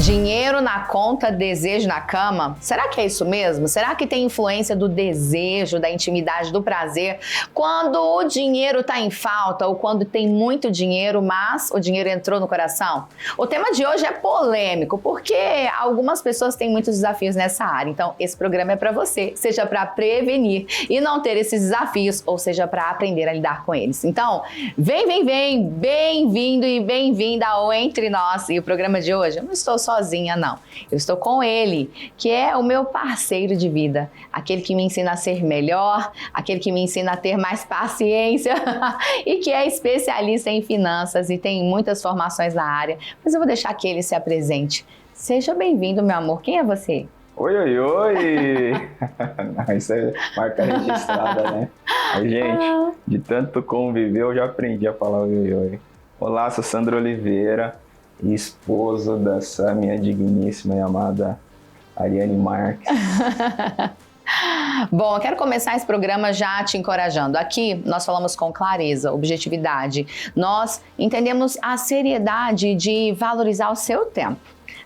Dinheiro na conta, desejo na cama? Será que é isso mesmo? Será que tem influência do desejo, da intimidade, do prazer quando o dinheiro está em falta ou quando tem muito dinheiro, mas o dinheiro entrou no coração? O tema de hoje é polêmico porque algumas pessoas têm muitos desafios nessa área. Então, esse programa é para você, seja para prevenir e não ter esses desafios, ou seja, para aprender a lidar com eles. Então, vem, bem-vindo e bem-vinda ao Entre Nós. E o programa de hoje, eu não estou sozinha, não. Eu estou com ele, que é o meu parceiro de vida, aquele que me ensina a ser melhor, aquele que me ensina a ter mais paciência e que é especialista em finanças e tem muitas formações na área. Mas eu vou deixar que ele se apresente. Seja bem-vindo, meu amor. Quem é você? Oi! Isso é marca registrada, né? Aí, gente, de tanto conviver, eu já aprendi a falar oi. Olá, sou Sandro Oliveira, esposo dessa minha digníssima e amada Ariane Marques. Bom, eu quero começar esse programa já te encorajando. Aqui nós falamos com clareza, objetividade. Nós entendemos a seriedade de valorizar o seu tempo.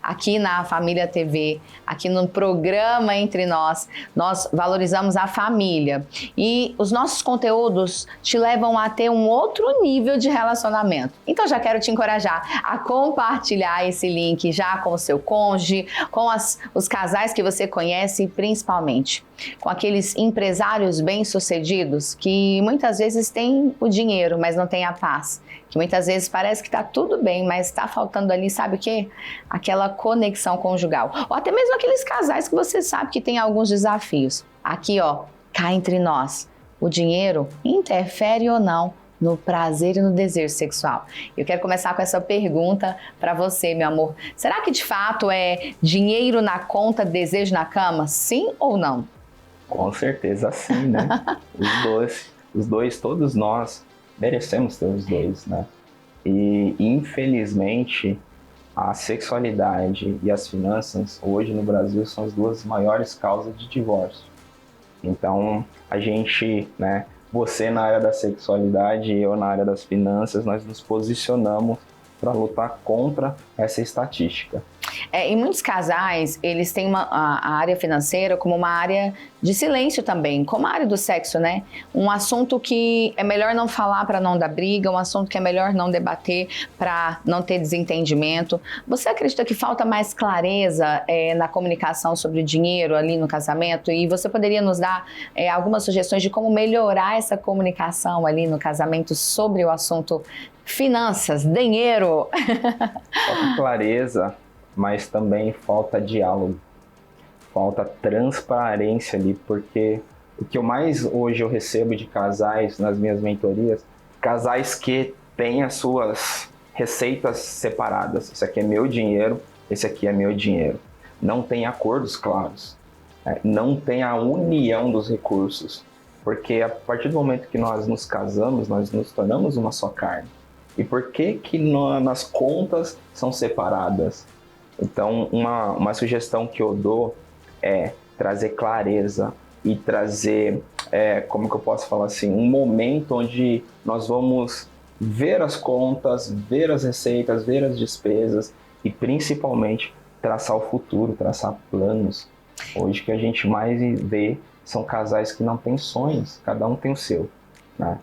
Aqui na Família TV, aqui no programa Entre Nós, nós valorizamos a família. E os nossos conteúdos te levam a ter um outro nível de relacionamento. Então já quero te encorajar a compartilhar esse link já com o seu cônjuge, com os casais que você conhece e principalmente com aqueles empresários bem-sucedidos que muitas vezes têm o dinheiro, mas não têm a paz. Que muitas vezes parece que está tudo bem, mas está faltando ali, sabe o quê? Aquela conexão conjugal. Ou até mesmo aqueles casais que você sabe que tem alguns desafios. Aqui, ó, cá entre nós, o dinheiro interfere ou não no prazer e no desejo sexual? Eu quero começar com essa pergunta para você, meu amor. Será que de fato é dinheiro na conta, desejo na cama? Sim ou não? Com certeza sim, né? Os dois, todos nós merecemos ter os dois, né? E infelizmente a sexualidade e as finanças hoje no Brasil são as duas maiores causas de divórcio. Então a gente, né? Você na área da sexualidade e eu na área das finanças, nós nos posicionamos para lutar contra essa estatística. Em muitos casais, eles têm a área financeira como uma área de silêncio também, como a área do sexo, né? Um assunto que é melhor não falar para não dar briga, um assunto que é melhor não debater para não ter desentendimento. Você acredita que falta mais clareza na comunicação sobre o dinheiro ali no casamento? E você poderia nos dar algumas sugestões de como melhorar essa comunicação ali no casamento sobre o assunto finanças, dinheiro? Falta clareza, mas também falta diálogo, falta transparência ali, porque o que eu mais hoje eu recebo de casais nas minhas mentorias, casais que têm as suas receitas separadas. Esse aqui é meu dinheiro, esse aqui é meu dinheiro. Não tem acordos claros, não tem a união dos recursos, porque a partir do momento que nós nos casamos, nós nos tornamos uma só carne. E por que nas contas são separadas? Então, uma sugestão que eu dou é trazer clareza e trazer, como que eu posso falar assim, um momento onde nós vamos ver as contas, ver as receitas, ver as despesas e principalmente traçar o futuro, traçar planos. Hoje o que a gente mais vê são casais que não têm sonhos, cada um tem o seu, né?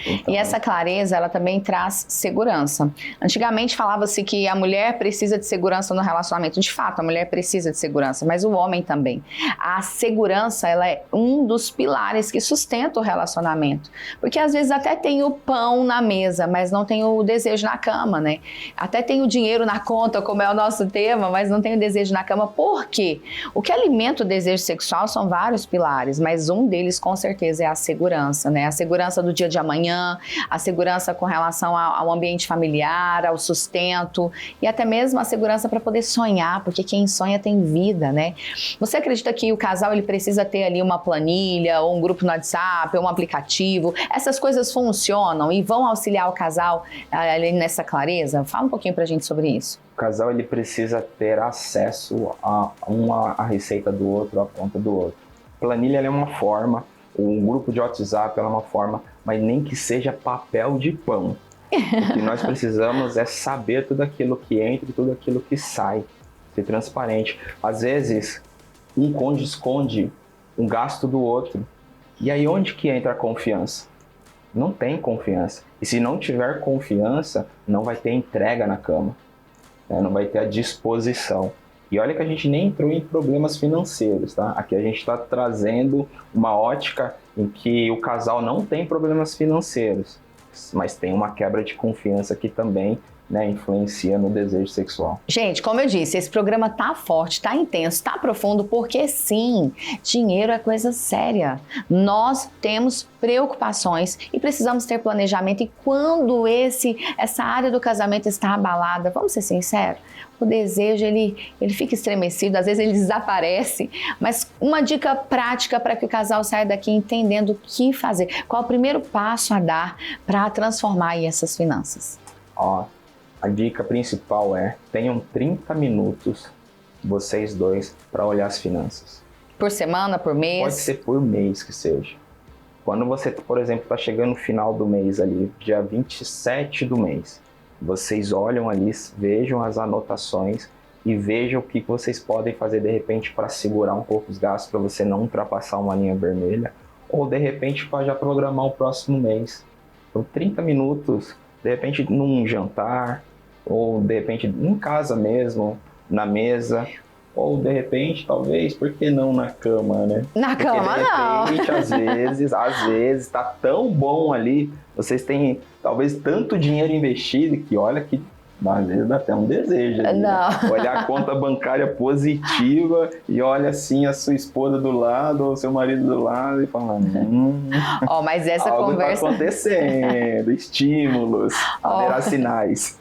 Então, e essa clareza, ela também traz segurança. Antigamente falava-se que a mulher precisa de segurança no relacionamento. De fato, a mulher precisa de segurança, mas o homem também. A segurança, ela é um dos pilares que sustenta o relacionamento. Porque às vezes até tem o pão na mesa, mas não tem o desejo na cama, né? Até tem o dinheiro na conta, como é o nosso tema, mas não tem o desejo na cama. Por quê? O que alimenta o desejo sexual são vários pilares, mas um deles com certeza é a segurança, né? A segurança do dia de amanhã, a segurança com relação ao ambiente familiar, ao sustento e até mesmo a segurança para poder sonhar, porque quem sonha tem vida, né? Você acredita que o casal ele precisa ter ali uma planilha ou um grupo no WhatsApp ou um aplicativo? Essas coisas funcionam e vão auxiliar o casal ali nessa clareza? Fala um pouquinho pra gente sobre isso. O casal ele precisa ter acesso a receita do outro, a conta do outro. Planilha ela é uma forma, um grupo de WhatsApp ela é uma forma, mas nem que seja papel de pão. O que nós precisamos é saber tudo aquilo que entra e tudo aquilo que sai. ser transparente. Às vezes, um cônjuge esconde um gasto do outro. E aí onde que entra a confiança? Não tem confiança. E se não tiver confiança, não vai ter entrega na cama, né? Não vai ter a disposição. E olha que a gente nem entrou em problemas financeiros, tá? Aqui a gente está trazendo uma ótica em que o casal não tem problemas financeiros, mas tem uma quebra de confiança que também, né, influencia no desejo sexual. Gente, como eu disse, esse programa tá forte, tá intenso, tá profundo, porque sim, dinheiro é coisa séria. Nós temos preocupações e precisamos ter planejamento. E quando essa área do casamento está abalada, vamos ser sinceros, o desejo ele fica estremecido, às vezes ele desaparece. Mas uma dica prática para que o casal saia daqui entendendo o que fazer, qual o primeiro passo a dar para transformar aí essas finanças? Ó, a dica principal é: tenham 30 minutos, vocês dois, para olhar as finanças. Por semana, por mês? Pode ser por mês que seja. Quando você, por exemplo, está chegando no final do mês ali, dia 27 do mês, vocês olham ali, vejam as anotações e vejam o que vocês podem fazer de repente para segurar um pouco os gastos, para você não ultrapassar uma linha vermelha, ou de repente para já programar o próximo mês. Então 30 minutos, de repente num jantar, ou de repente em casa mesmo, na mesa, ou de repente, talvez, por que não na cama, né? Na Porque, cama não! De repente, às vezes, tá tão bom ali, vocês têm talvez tanto dinheiro investido que olha que às vezes dá até um desejo ali, não. Né? Olhar a conta bancária positiva e olha assim a sua esposa do lado ou seu marido do lado e falando Ó, mas essa algo conversa tá acontecendo, estímulos, haverá sinais.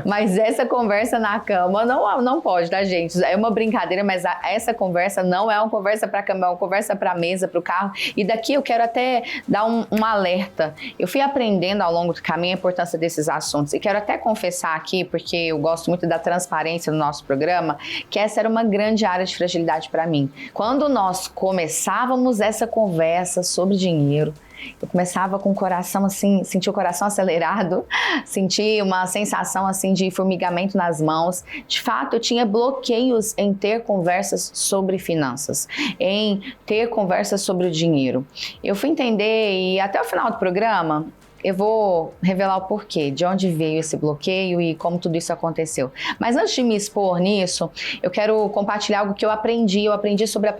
Mas essa conversa na cama não pode, tá, gente? É uma brincadeira, mas essa conversa não é uma conversa para cama, é uma conversa para mesa, para o carro. E daqui eu quero até dar um alerta. Eu fui aprendendo ao longo do caminho a importância desses assuntos e quero até confessar aqui, porque eu gosto muito da transparência no nosso programa, que essa era uma grande área de fragilidade para mim. Quando nós começávamos essa conversa sobre dinheiro, eu começava com o coração assim, sentia o coração acelerado, sentia uma sensação assim de formigamento nas mãos. De fato, eu tinha bloqueios em ter conversas sobre finanças, em ter conversas sobre o dinheiro. Eu fui entender e até o final do programa, eu vou revelar o porquê, de onde veio esse bloqueio e como tudo isso aconteceu. Mas antes de me expor nisso, eu quero compartilhar algo que eu aprendi. Eu aprendi sobre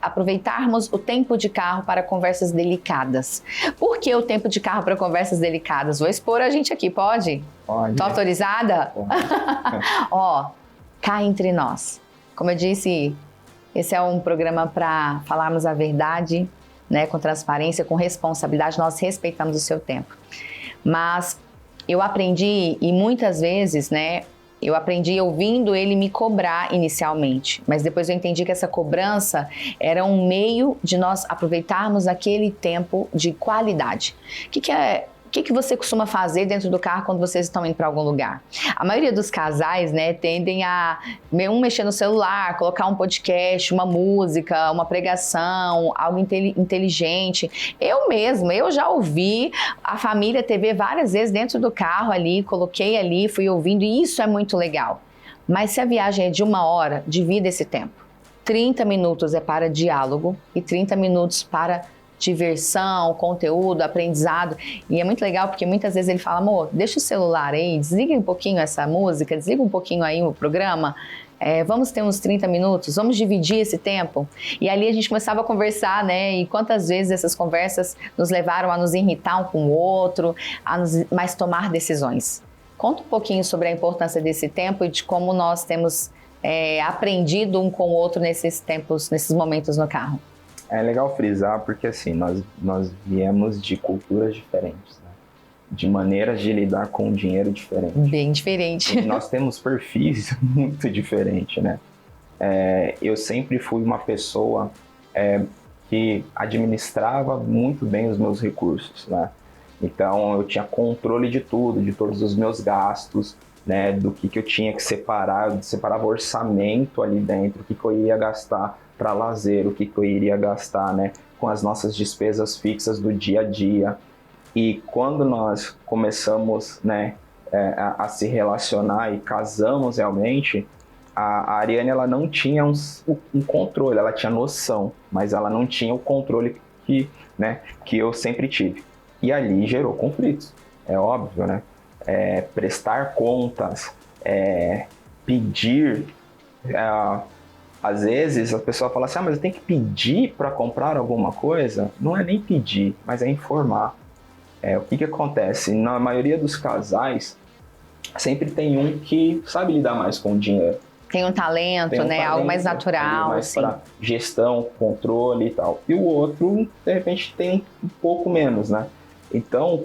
aproveitarmos o tempo de carro para conversas delicadas. Por que o tempo de carro para conversas delicadas? Vou expor a gente aqui, pode? Pode. Tô autorizada? Ó, cá entre nós. Como eu disse, esse é um programa para falarmos a verdade, né, com transparência, com responsabilidade. Nós respeitamos o seu tempo. Mas eu aprendi, e muitas vezes, né, eu aprendi ouvindo ele me cobrar inicialmente, mas depois eu entendi que essa cobrança era um meio de nós aproveitarmos aquele tempo de qualidade. O que você costuma fazer dentro do carro quando vocês estão indo para algum lugar? A maioria dos casais, né, tendem a mexer no celular, colocar um podcast, uma música, uma pregação, algo inteligente. Eu já ouvi a Família TV várias vezes dentro do carro ali, coloquei ali, fui ouvindo, e isso é muito legal. Mas se a viagem é de 1 hora, divida esse tempo. 30 minutos é para diálogo e 30 minutos para diversão, conteúdo, aprendizado. E é muito legal porque muitas vezes ele fala: amor, deixa o celular aí, desliga um pouquinho essa música, desliga um pouquinho aí o programa, vamos ter uns 30 minutos, vamos dividir esse tempo. E ali a gente começava a conversar, né? E quantas vezes essas conversas nos levaram a nos irritar um com o outro, mas tomar decisões. Conta um pouquinho sobre a importância desse tempo e de como nós temos aprendido um com o outro nesses tempos, nesses momentos no carro. É legal frisar porque assim, nós viemos de culturas diferentes, né? De maneiras de lidar com o dinheiro diferentes. Bem diferente. E nós temos perfis muito diferentes, né? Eu sempre fui uma pessoa que administrava muito bem os meus recursos, né? Então eu tinha controle de tudo, de todos os meus gastos, né? Do que eu tinha que separar, eu separava orçamento ali dentro, o que eu ia gastar para lazer, o que eu iria gastar, né, com as nossas despesas fixas do dia a dia. E quando nós começamos, né, a se relacionar e casamos realmente, a Ariane, ela não tinha um controle, ela tinha noção, mas ela não tinha o controle que eu sempre tive. E ali gerou conflitos, é óbvio, né? Prestar contas, pedir. Às vezes a pessoa fala assim, mas eu tenho que pedir para comprar alguma coisa? Não é nem pedir, mas é informar. O que acontece? Na maioria dos casais, sempre tem um que sabe lidar mais com o dinheiro. Tem um talento, né? Algo mais natural. Mais para gestão, controle e tal. E o outro, de repente, tem um pouco menos, né? Então,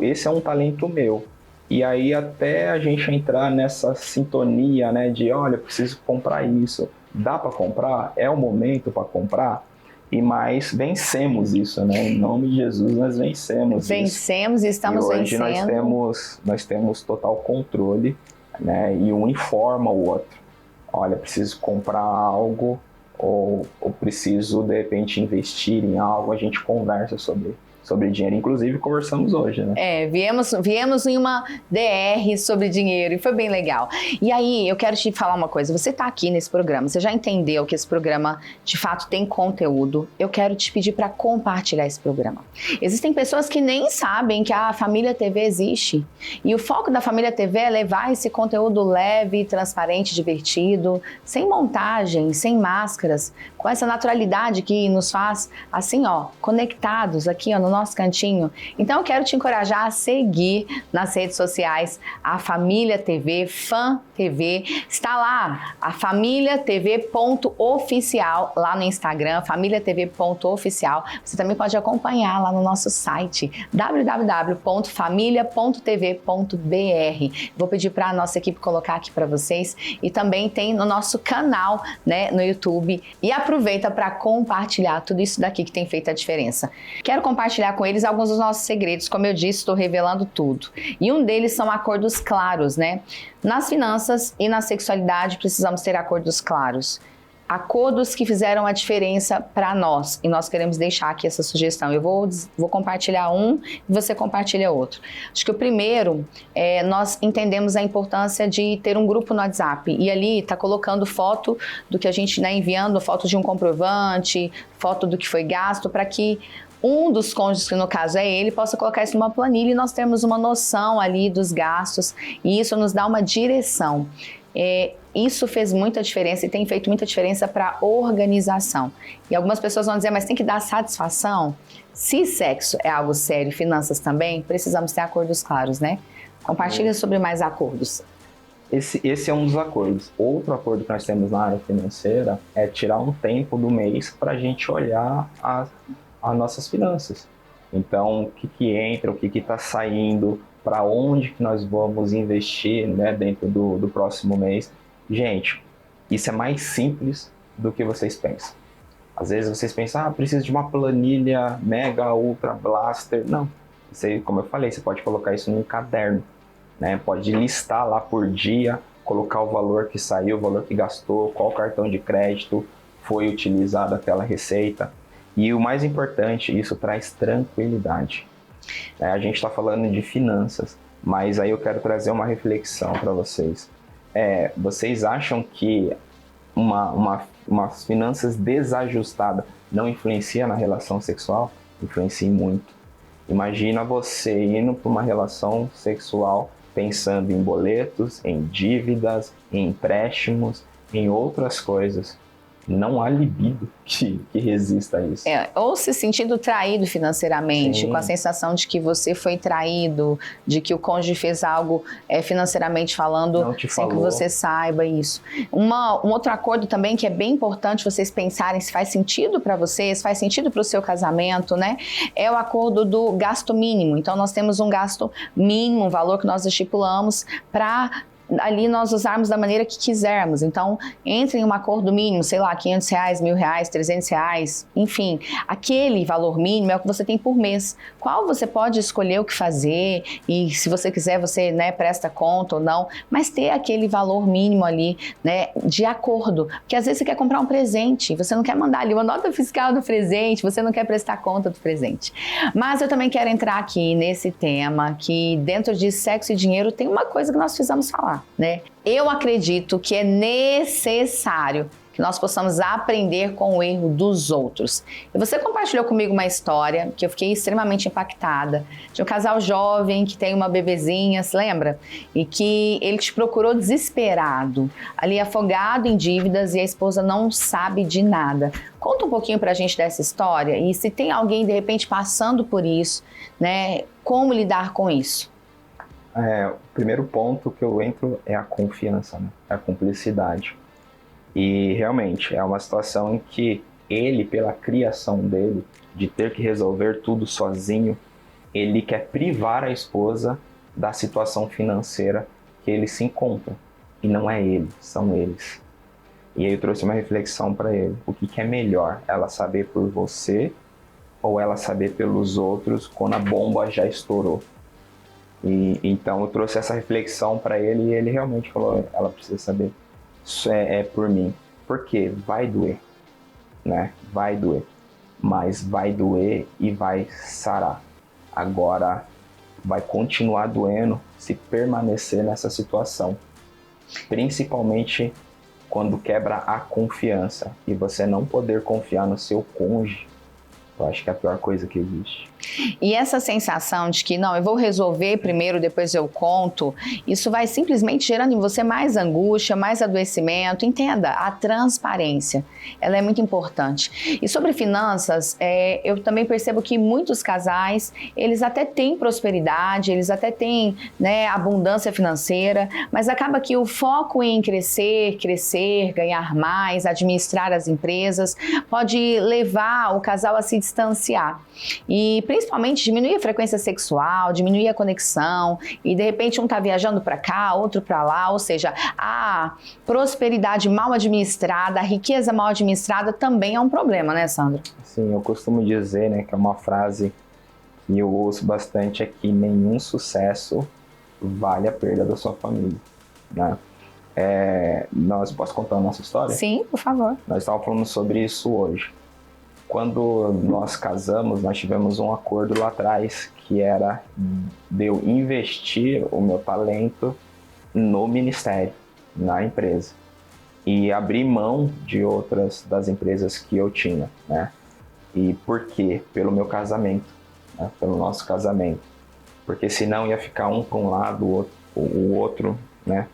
esse é um talento meu. E aí até a gente entrar nessa sintonia, né? De, olha, eu preciso comprar isso. Dá para comprar? É o momento para comprar? E mais vencemos isso, né? Em nome de Jesus, nós vencemos isso. Vencemos e estamos vencendo. Hoje nós temos total controle, né? E um informa o outro. Olha, preciso comprar algo ou preciso, de repente, investir em algo. A gente conversa sobre dinheiro. Inclusive, conversamos hoje, né? Viemos em uma DR sobre dinheiro e foi bem legal. E aí, eu quero te falar uma coisa. Você está aqui nesse programa, você já entendeu que esse programa, de fato, tem conteúdo. Eu quero te pedir para compartilhar esse programa. Existem pessoas que nem sabem que a Família TV existe. E o foco da Família TV é levar esse conteúdo leve, transparente, divertido, sem montagem, sem máscaras, com essa naturalidade que nos faz, assim, ó, conectados aqui, ó, no nosso cantinho. Então eu quero te encorajar a seguir nas redes sociais a Família TV, Fã TV. Está lá a famíliatv.oficial lá no Instagram, famíliatv.oficial. Você também pode acompanhar lá no nosso site www.familia.tv.br. Vou pedir para a nossa equipe colocar aqui para vocês e também tem no nosso canal, né, no YouTube. E aproveita para compartilhar tudo isso daqui que tem feito a diferença. Quero compartilhar com eles alguns dos nossos segredos, como eu disse, estou revelando tudo. E um deles são acordos claros, né? Nas finanças e na sexualidade precisamos ter acordos claros. Acordos que fizeram a diferença para nós. E nós queremos deixar aqui essa sugestão. Eu vou compartilhar um e você compartilha outro. Acho que o primeiro, nós entendemos a importância de ter um grupo no WhatsApp. E ali está colocando foto do que a gente está enviando, foto de um comprovante, foto do que foi gasto, para que um dos cônjuges, que no caso é ele, possa colocar isso numa planilha e nós temos uma noção ali dos gastos e isso nos dá uma direção. Isso fez muita diferença e tem feito muita diferença para a organização. E algumas pessoas vão dizer, mas tem que dar satisfação? Se sexo é algo sério, finanças também, precisamos ter acordos claros, né? Compartilha sobre mais acordos. Esse é um dos acordos. Outro acordo que nós temos na área financeira é tirar um tempo do mês para a gente olhar as nossas finanças. Então, o que entra, o que está saindo, para onde que nós vamos investir, né, dentro do próximo mês. Gente, isso é mais simples do que vocês pensam. Às vezes vocês pensam, preciso de uma planilha mega, ultra, blaster. Não, você, como eu falei, você pode colocar isso num caderno, né? Pode listar lá por dia, colocar o valor que saiu, o valor que gastou, qual cartão de crédito foi utilizado aquela receita. E o mais importante, isso traz tranquilidade. A gente está falando de finanças, mas aí eu quero trazer uma reflexão para vocês. Vocês acham que uma finanças desajustada não influencia na relação sexual? Influencia muito. Imagina você indo para uma relação sexual pensando em boletos, em dívidas, em empréstimos, em outras coisas. Não há libido que resista a isso. Ou se sentindo traído financeiramente, Sim. Com a sensação de que você foi traído, de que o cônjuge fez algo financeiramente falando, sem que você saiba isso. Um outro acordo também que é bem importante vocês pensarem se faz sentido para vocês, faz sentido para o seu casamento, né? É o acordo do gasto mínimo. Então nós temos um gasto mínimo, um valor que nós estipulamos para ali nós usarmos da maneira que quisermos. Então, entre em um acordo mínimo, sei lá, R$500, R$1.000, R$300, enfim, aquele valor mínimo é o que você tem por mês. Qual você pode escolher o que fazer e se você quiser, você, né, presta conta ou não, mas ter aquele valor mínimo ali, né, de acordo. Porque às vezes você quer comprar um presente, você não quer mandar ali uma nota fiscal do presente, você não quer prestar conta do presente. Mas eu também quero entrar aqui nesse tema que dentro de sexo e dinheiro tem uma coisa que nós precisamos falar. lá, né? Eu acredito que é necessário que nós possamos aprender com o erro dos outros. E você compartilhou comigo uma história que eu fiquei extremamente impactada, de um casal jovem que tem uma bebezinha, se lembra? E que ele te procurou desesperado, ali afogado em dívidas, e a esposa não sabe de nada. Conta um pouquinho pra gente dessa história, e se tem alguém de repente passando por isso, né? Como lidar com isso? O primeiro ponto que eu entro é a confiança, né? A cumplicidade. E realmente é uma situação em que ele, pela criação dele, de ter que resolver tudo sozinho, ele quer privar a esposa da situação financeira que ele se encontra. E não é ele, são eles. E aí eu trouxe uma reflexão para ele. O que é melhor? Ela saber por você ou ela saber pelos outros quando a bomba já estourou? E então eu trouxe essa reflexão para ele e ele realmente falou, ela precisa saber. Isso é por mim. Porque vai doer, né? Vai doer. Mas vai doer e vai sarar. Agora, vai continuar doendo se permanecer nessa situação. Principalmente quando quebra a confiança. E você não poder confiar no seu cônjuge, eu acho que é a pior coisa que existe. E essa sensação de que, não, eu vou resolver primeiro, depois eu conto, isso vai simplesmente gerando em você mais angústia, mais adoecimento. Entenda, a transparência, ela é muito importante. E sobre finanças, eu também percebo que muitos casais, eles até têm prosperidade, eles até têm, né, abundância financeira, mas acaba que o foco em crescer, ganhar mais, administrar as empresas, pode levar o casal a se distanciar. E principalmente diminuir a frequência sexual, diminuir a conexão, e de repente um tá viajando para cá, outro para lá, ou seja, a prosperidade mal administrada, a riqueza mal administrada também é um problema, né, Sandro? Sim, eu costumo dizer, né, que é uma frase que eu ouço bastante, é que nenhum sucesso vale a perda da sua família, né? Posso contar a nossa história? Sim, por favor. Nós estávamos falando sobre isso hoje. Quando nós casamos, nós tivemos um acordo lá atrás, que era de eu investir o meu talento no ministério, na empresa. E abrir mão de outras das empresas que eu tinha, né? E por quê? Pelo meu casamento, né? Pelo nosso casamento. Porque senão ia ficar um para um lado, o outro, né?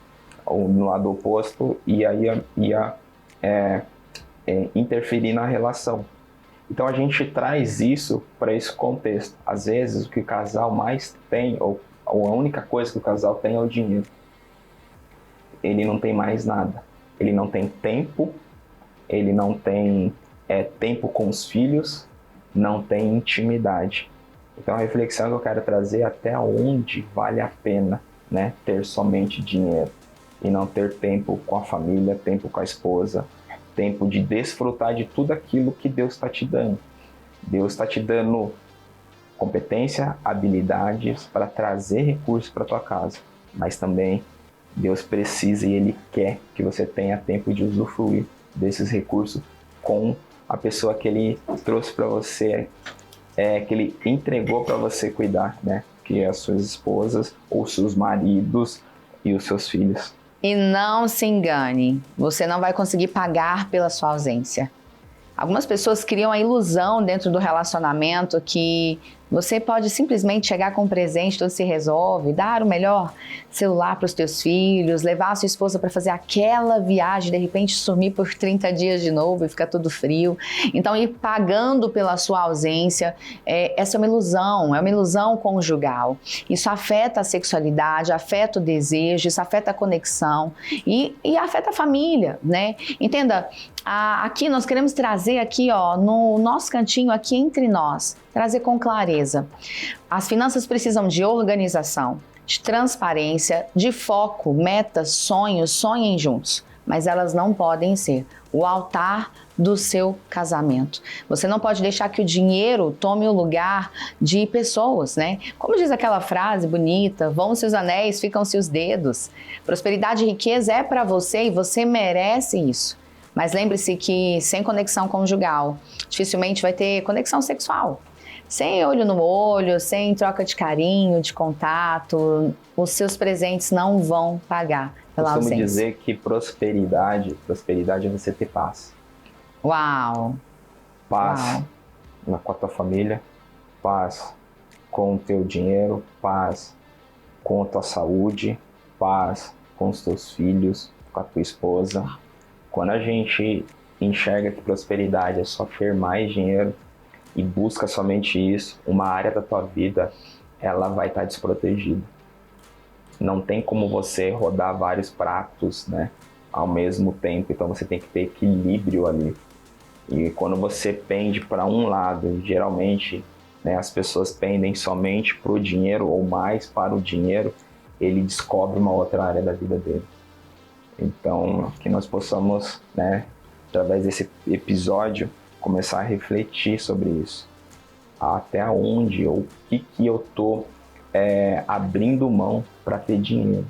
Ou no lado oposto, e aí ia interferir na relação. Então a gente traz isso para esse contexto. Às vezes o que o casal mais tem, ou a única coisa que o casal tem é o dinheiro. Ele não tem mais nada. Ele não tem tempo, ele não tem tempo com os filhos, não tem intimidade. Então a reflexão que eu quero trazer é até onde vale a pena, né, ter somente dinheiro e não ter tempo com a família, tempo com a esposa, tempo de desfrutar de tudo aquilo que Deus está te dando. Deus está te dando competência, habilidades para trazer recursos para tua casa, mas também Deus precisa e Ele quer que você tenha tempo de usufruir desses recursos com a pessoa que Ele trouxe para você, que Ele entregou para você cuidar, né? Que é as suas esposas, ou seus maridos e os seus filhos. E não se engane, você não vai conseguir pagar pela sua ausência. Algumas pessoas criam a ilusão dentro do relacionamento que você pode simplesmente chegar com um presente, tudo se resolve, dar o melhor celular para os teus filhos, levar a sua esposa para fazer aquela viagem, de repente sumir por 30 dias de novo e ficar tudo frio. Então, ir pagando pela sua ausência, essa é uma ilusão conjugal. Isso afeta a sexualidade, afeta o desejo, isso afeta a conexão e afeta a família, né? Entenda, aqui nós queremos trazer aqui, ó, no nosso cantinho, aqui entre nós, trazer com clareza. As finanças precisam de organização, de transparência, de foco, metas, sonhos, sonhem juntos. Mas elas não podem ser o altar do seu casamento. Você não pode deixar que o dinheiro tome o lugar de pessoas, né? Como diz aquela frase bonita, vão-se os anéis, ficam-se os dedos. Prosperidade e riqueza é para você e você merece isso. Mas lembre-se que sem conexão conjugal, dificilmente vai ter conexão sexual. sem olho no olho, sem troca de carinho, de contato, os seus presentes não vão pagar pela Costumo ausência. dizer que prosperidade é você ter paz. Uau! Paz com a tua família, paz com o teu dinheiro, paz com a tua saúde, paz com os teus filhos, com a tua esposa. Quando a gente enxerga que prosperidade é só ter mais dinheiro e busca somente isso, uma área da tua vida, ela vai estar desprotegida. Não tem como você rodar vários pratos, né, ao mesmo tempo, então você tem que ter equilíbrio ali. E quando você pende para um lado, geralmente, né, as pessoas pendem somente para o dinheiro ou mais para o dinheiro, ele descobre uma outra área da vida dele. Então, que nós possamos, né, através desse episódio, começar a refletir sobre isso. Até onde ou o que eu estou abrindo mão para ter dinheiro.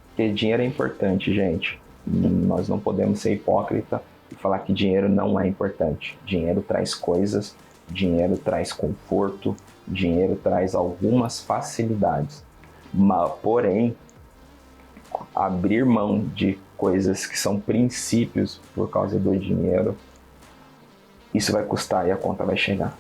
Porque dinheiro é importante, gente. Nós não podemos ser hipócritas e falar que dinheiro não é importante. Dinheiro traz coisas, dinheiro traz conforto, dinheiro traz algumas facilidades. Porém, abrir mão de coisas que são princípios por causa do dinheiro, isso vai custar e a conta vai chegar.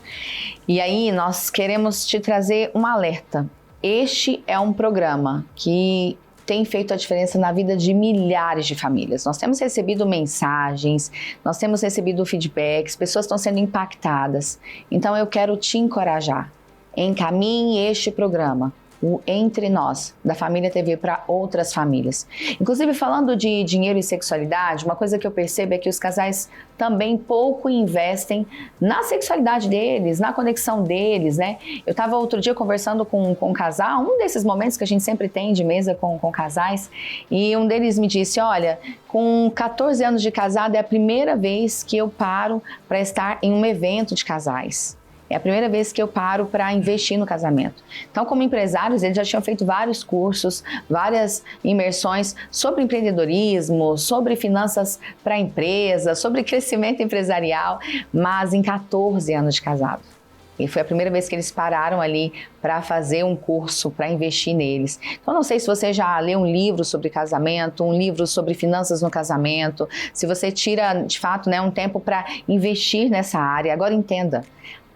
E aí nós queremos te trazer um alerta. Este é um programa que tem feito a diferença na vida de milhares de famílias. Nós temos recebido mensagens, nós temos recebido feedbacks, pessoas estão sendo impactadas. Então eu quero te encorajar. Encaminhe este programa, o Entre Nós, da Família TV, para outras famílias. Inclusive, falando de dinheiro e sexualidade, uma coisa que eu percebo é que os casais também pouco investem na sexualidade deles, na conexão deles, né? Eu estava outro dia conversando com um casal, um desses momentos que a gente sempre tem de mesa com casais, e um deles me disse, olha, com 14 anos de casado é a primeira vez que eu paro para estar em um evento de casais. É a primeira vez que eu paro para investir no casamento. Então, como empresários, eles já tinham feito vários cursos, várias imersões sobre empreendedorismo, sobre finanças para empresa, sobre crescimento empresarial, mas em 14 anos de casado. E foi a primeira vez que eles pararam ali para fazer um curso, para investir neles. Então, não sei se você já leu um livro sobre casamento, um livro sobre finanças no casamento, se você tira, de fato, né, um tempo para investir nessa área. Agora, entenda.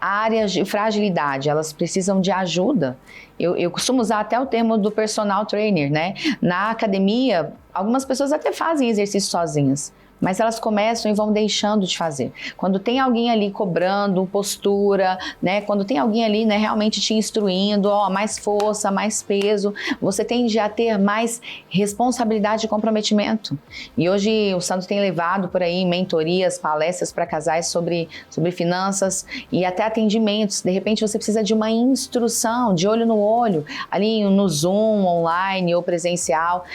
Áreas de fragilidade, elas precisam de ajuda. Eu costumo usar até o termo do personal trainer, né? Na academia, algumas pessoas até fazem exercício sozinhas, mas elas começam e vão deixando de fazer. Quando tem alguém ali cobrando postura, né? Quando tem alguém ali, né, realmente te instruindo, ó, mais força, mais peso, você tende a ter mais responsabilidade e comprometimento. E hoje o Sandro tem levado por aí mentorias, palestras para casais sobre finanças e até atendimentos. De repente você precisa de uma instrução, de olho no olho, ali no Zoom, online ou presencial.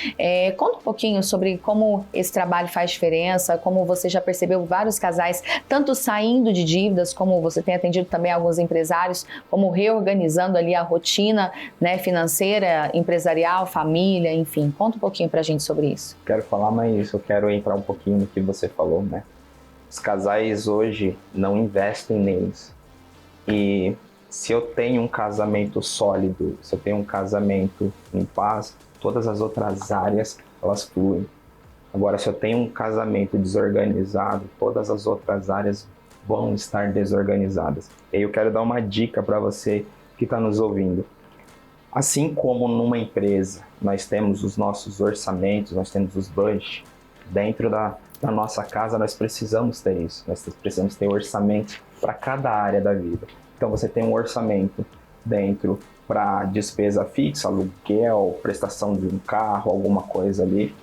Conta um pouquinho sobre como esse trabalho faz diferença, como você já percebeu vários casais, tanto saindo de dívidas, como você tem atendido também alguns empresários, como reorganizando ali a rotina, né, financeira, empresarial, família, enfim. Conta um pouquinho pra gente sobre isso. Quero falar, mas eu quero entrar um pouquinho no que você falou, né? Os casais hoje não investem neles. E se eu tenho um casamento sólido, se eu tenho um casamento em paz, todas as outras áreas, elas fluem. Agora, se eu tenho um casamento desorganizado, todas as outras áreas vão estar desorganizadas. E aí eu quero dar uma dica para você que está nos ouvindo. Assim como numa empresa, nós temos os nossos orçamentos, nós temos os budgets, dentro da nossa casa nós precisamos ter isso. Nós precisamos ter orçamento para cada área da vida. Então você tem um orçamento dentro para despesa fixa, aluguel, prestação de um carro, alguma coisa ali.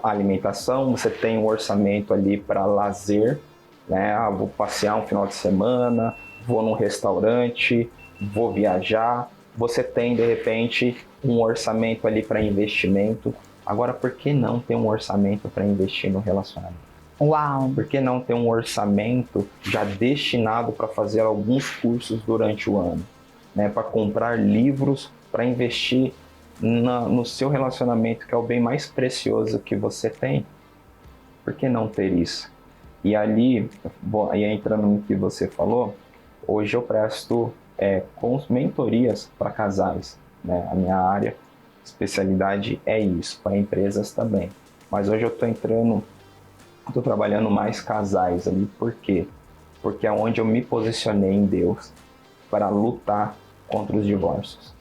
Alimentação, você tem um orçamento ali para lazer, né? Vou passear um final de semana, vou num restaurante, vou viajar. Você tem, de repente, um orçamento ali para investimento. Agora, por que não ter um orçamento para investir no relacionamento? Uau! Por que não ter um orçamento já destinado para fazer alguns cursos durante o ano, né? Para comprar livros, para investir no seu relacionamento, que é o bem mais precioso que você tem. Por que não ter isso? E ali, aí entrando no que você falou, hoje eu presto com mentorias para casais, né? A minha área, especialidade é isso, para empresas também. Mas hoje eu estou trabalhando mais casais ali, por quê? Porque é onde eu me posicionei em Deus para lutar contra os divórcios.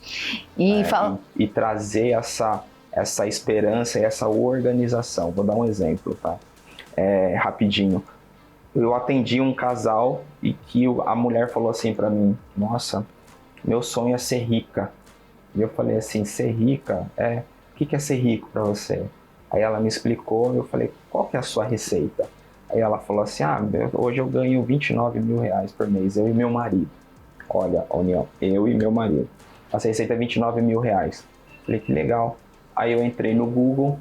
E trazer essa esperança e essa organização. Vou dar um exemplo, tá? Rapidinho. Eu atendi um casal e que a mulher falou assim para mim: nossa, meu sonho é ser rica. E eu falei assim: ser rica? O que é ser rico para você? Aí ela me explicou, eu falei: qual que é a sua receita? Aí ela falou assim: hoje eu ganho 29 mil reais por mês, eu e meu marido. Olha a união, eu e meu marido. Essa receita é 29 mil reais. Falei: que legal. Aí eu entrei no Google,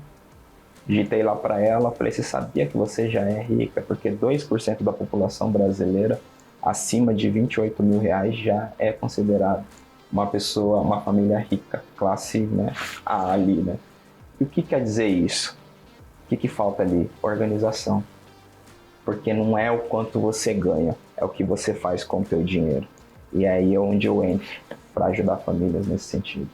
digitei lá para ela, falei: você sabia que você já é rica? Porque 2% da população brasileira acima de 28 mil reais já é considerado uma família rica, classe, né, A ali, né? E o que quer dizer isso? O que falta ali? Organização. Porque não é o quanto você ganha, é o que você faz com o teu dinheiro. E aí é onde eu entro para ajudar famílias nesse sentido.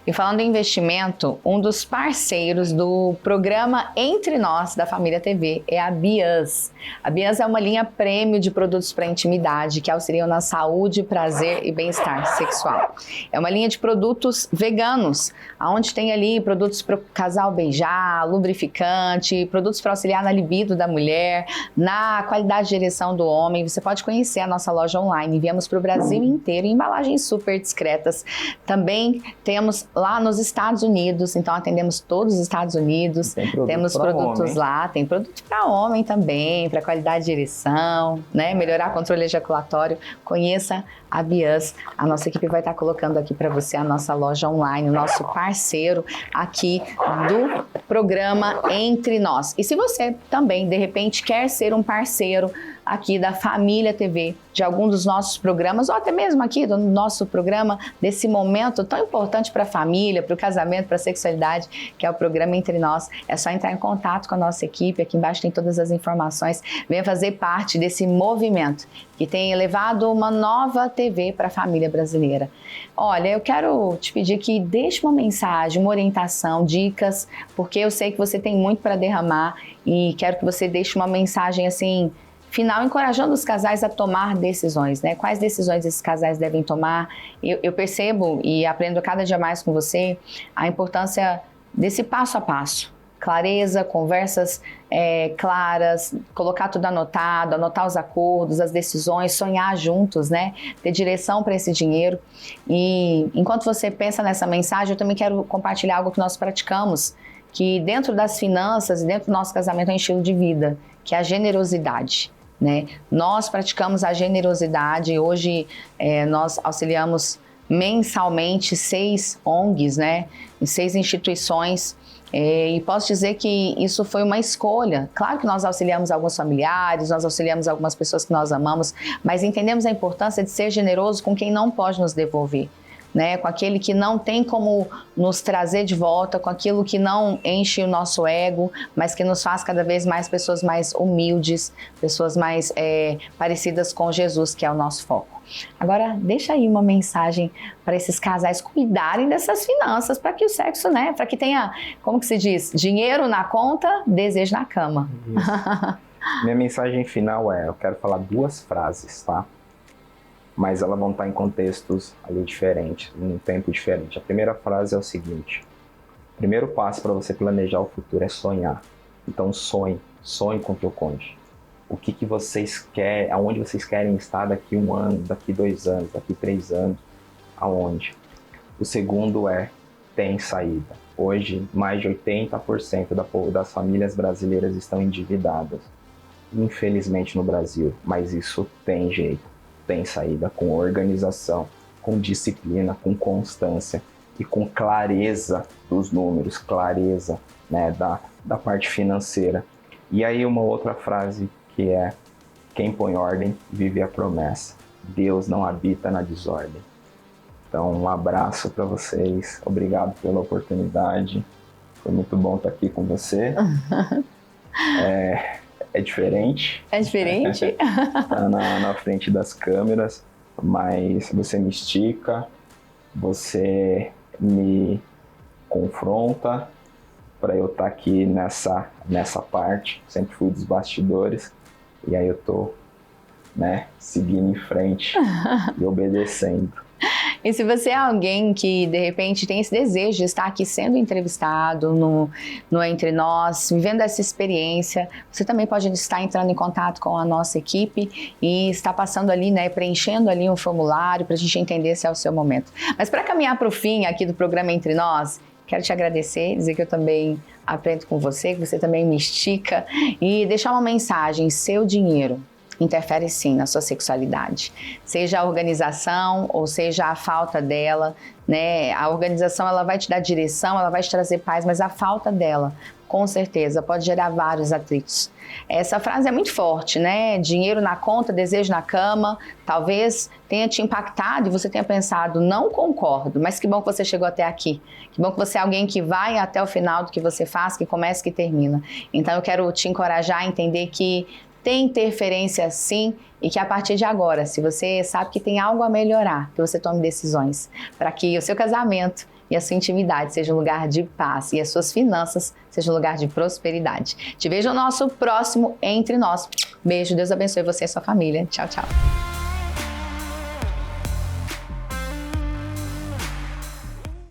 E falando em investimento, um dos parceiros do programa Entre Nós, da Família TV, é a Bias. A Bias é uma linha premium de produtos para intimidade que auxiliam na saúde, prazer e bem-estar sexual. É uma linha de produtos veganos, onde tem ali produtos para o casal beijar, lubrificante, produtos para auxiliar na libido da mulher, na qualidade de ereção do homem. Você pode conhecer a nossa loja online. Enviamos para o Brasil inteiro em embalagens super discretas. Também temos lá nos Estados Unidos, então atendemos todos os Estados Unidos, temos produtos lá, tem produto para homem também, para qualidade de ereção, né? Melhorar controle ejaculatório. Conheça a Bias, a nossa equipe vai estar colocando aqui para você a nossa loja online, o nosso parceiro aqui do programa Entre Nós. E se você também, de repente, quer ser um parceiro aqui da Família TV, de algum dos nossos programas, ou até mesmo aqui do nosso programa, desse momento tão importante para a família, para o casamento, para a sexualidade, que é o programa Entre Nós, é só entrar em contato com a nossa equipe, aqui embaixo tem todas as informações, venha fazer parte desse movimento que tem levado uma nova TV para a família brasileira. Olha, eu quero te pedir que deixe uma mensagem, uma orientação, dicas, porque eu sei que você tem muito para derramar e quero que você deixe uma mensagem assim, final, encorajando os casais a tomar decisões, né? Quais decisões esses casais devem tomar? Eu percebo e aprendo cada dia mais com você a importância desse passo a passo. Clareza, conversas claras, colocar tudo anotado, anotar os acordos, as decisões, sonhar juntos, né? Ter direção para esse dinheiro. E enquanto você pensa nessa mensagem, eu também quero compartilhar algo que nós praticamos, que dentro das finanças e dentro do nosso casamento é um estilo de vida, que é a generosidade. Né? Nós praticamos a generosidade, hoje nós auxiliamos mensalmente 6 ONGs, né? 6 instituições, e posso dizer que isso foi uma escolha. Claro que nós auxiliamos alguns familiares, nós auxiliamos algumas pessoas que nós amamos, mas entendemos a importância de ser generoso com quem não pode nos devolver. Né, com aquele que não tem como nos trazer de volta, com aquilo que não enche o nosso ego, mas que nos faz cada vez mais pessoas mais humildes, pessoas mais parecidas com Jesus, que é o nosso foco. Agora, deixa aí uma mensagem para esses casais cuidarem dessas finanças, para que o sexo, né, para que tenha, como que se diz, dinheiro na conta, desejo na cama. Minha mensagem final eu quero falar 2 frases, tá? Mas elas vão estar em contextos ali diferentes, num tempo diferente. A primeira frase é o seguinte: o primeiro passo para você planejar o futuro é sonhar. Então sonhe com o teu cônjuge. O que vocês querem, aonde vocês querem estar daqui 1 ano, daqui 2 anos, daqui 3 anos, aonde? O segundo tem saída. Hoje, mais de 80% das famílias brasileiras estão endividadas. Infelizmente no Brasil, mas isso tem jeito. Tem saída com organização, com disciplina, com constância e com clareza dos números, clareza, né, da parte financeira. E aí uma outra frase que é: quem põe ordem vive a promessa. Deus não habita na desordem. Então um abraço para vocês, obrigado pela oportunidade, foi muito bom estar aqui com você. É diferente. É diferente? Tá na frente das câmeras, mas você me estica, você me confronta para eu estar aqui nessa parte. Sempre fui dos bastidores e aí eu tô, né, seguindo em frente e obedecendo. E se você é alguém que, de repente, tem esse desejo de estar aqui sendo entrevistado no Entre Nós, vivendo essa experiência, você também pode estar entrando em contato com a nossa equipe e estar passando ali, né, preenchendo ali um formulário para a gente entender se é o seu momento. Mas para caminhar para o fim aqui do programa Entre Nós, quero te agradecer, dizer que eu também aprendo com você, que você também me estica e deixar uma mensagem: seu dinheiro interfere sim na sua sexualidade, seja a organização ou seja a falta dela, né? A organização, ela vai te dar direção, ela vai te trazer paz, mas a falta dela, com certeza, pode gerar vários atritos. Essa frase é muito forte, né? Dinheiro na conta, desejo na cama. Talvez tenha te impactado e você tenha pensado: não concordo, mas que bom que você chegou até aqui. Que bom que você é alguém que vai até o final do que você faz, que começa, que termina. Então eu quero te encorajar a entender que tem interferência sim, e que a partir de agora, se você sabe que tem algo a melhorar, que você tome decisões para que o seu casamento e a sua intimidade seja um lugar de paz e as suas finanças sejam um lugar de prosperidade. Te vejo no nosso próximo Entre Nós. Beijo, Deus abençoe você e sua família. Tchau, tchau.